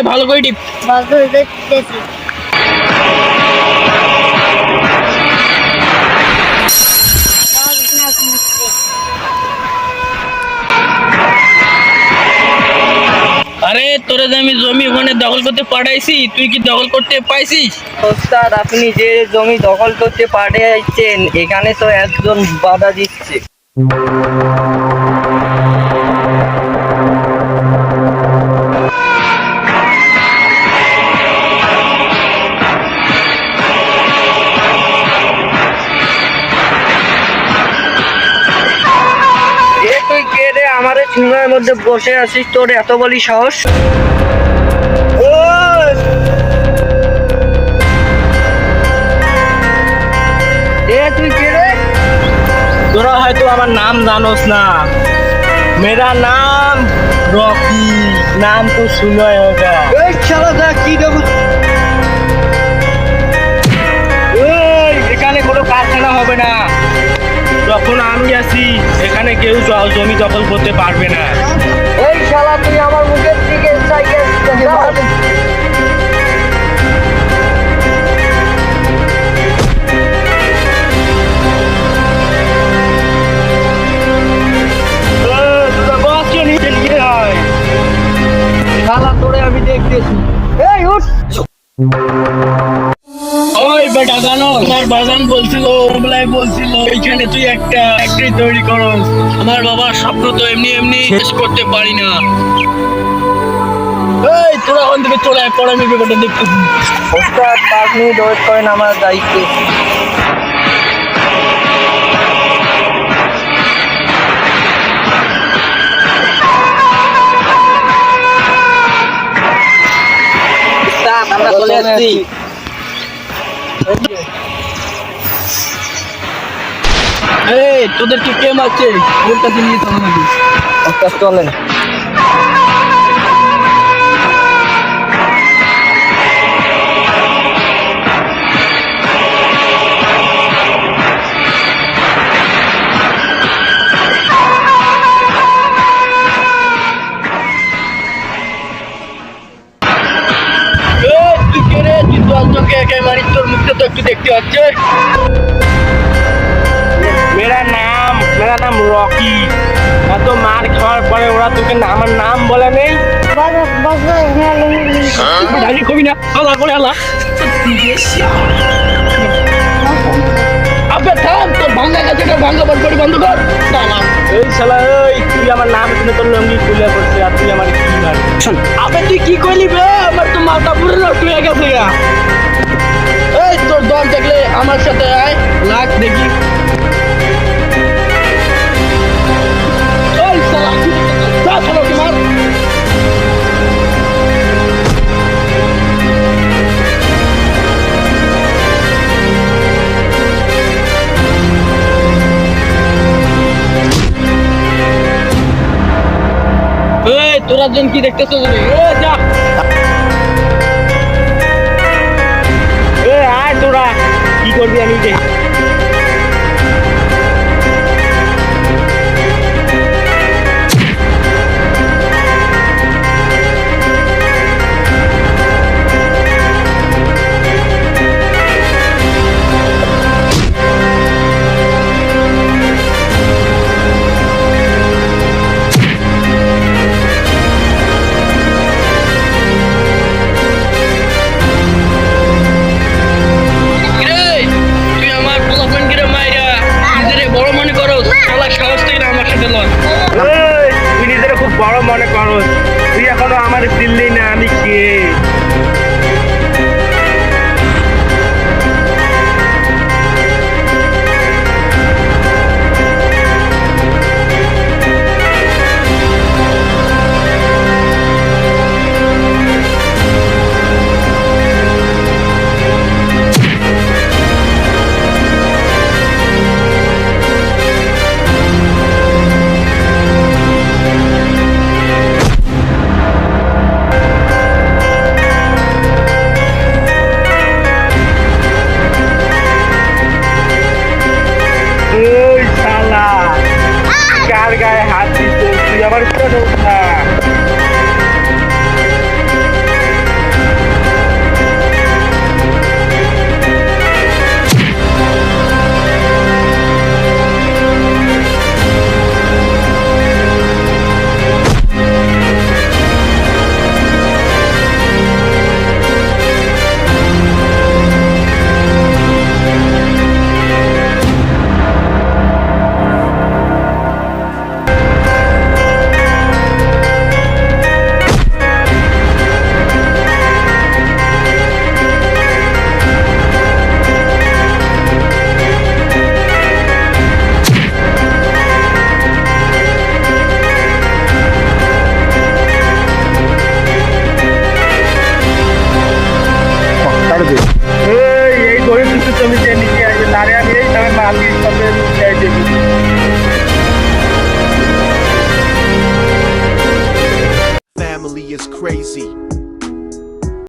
ভালো করে টিপ। আরে তোরে যে আমি জমি ওখানে দখল করতে পাঠাইছি, তুই কি দখল করতে পাইছিস? ওস্তাদ, আপনি যে জমি দখল করতে পাঠিয়েছেন এখানে তো একজন বাধা দিচ্ছে। তুই কে রে? আমার সিংহের মধ্যে বসে আছিস, তোর এত বলি সাহস? তুই কে রে? তোরা হয়তো আমার নাম জানোস না। मेरा नाम रॉकी, नाम तो सुना होगा। কি দেবো? এখানে কোনো কারখানা হবে না। যখন আমি আছি এখানে কেউ জমি দখল করতে পারবে না। ওই শালা, তুই আমার মুখের দিকে চাইয়ে শালা, তোরে আমি দেখতেছি। এই উঠ। ওই বেটা জানো, আমার বাগান বলছিল, বলছিল এইখানে তুই একটা ফ্যাক্টরি তৈরি করস। আমার বাবার স্বপ্ন তো এমনি এমনি শেষ করতে পারি না। এই তোরা ওখান থেকে চলে আয়, পরে আমি ব্যাপারটা দেখতেছি। ওস্তাদ, 5 মিনিট ওয়েট করেন, আমার দায়িত্বে। আমরা চলে আসছি। এই তোদেরকে কে মারছে? ওর কাছে নিয়ে চল নাকি? ওস্তাদ চলেন। তুই কে রে? তুই দলকে একে মারিস, তোর মুখটা তো একটু দেখতে হচ্ছে। मेरा नाम रॉकी। এত মার খাওয়ার পরে ওরা তোকে আমার নাম বলে নেই। ঢালি কবি না, আলা করে আলা। আবে থাম, তোর ভাঙ্গা গাছটা ভাঙ্গা বন্ধ করে বন্ধ কর। এই শালা, এই তুই আমার নাম শুনে তোর লঙ্গি খুলে পড়ছে, আর তুই আমার কি মার? আবে তুই কি কইলি বে? আমার তো মাথা পুরো নষ্ট হয়ে গেছে। এই তোর দম দেখলে আমার সাথে আয়, লাগ দেখি। ওই শালা, যা শালা তোমার। এই তোরা জন কি দেখতেছ? যা আয়, তোরা কি করবি আমি দেখ। তুই নিজের খুব বড় মনে করো, তুই এখনো আমার চিনলি না আমি কে। গায়ে হাত দিচ্ছিস তুই আমার? crazy.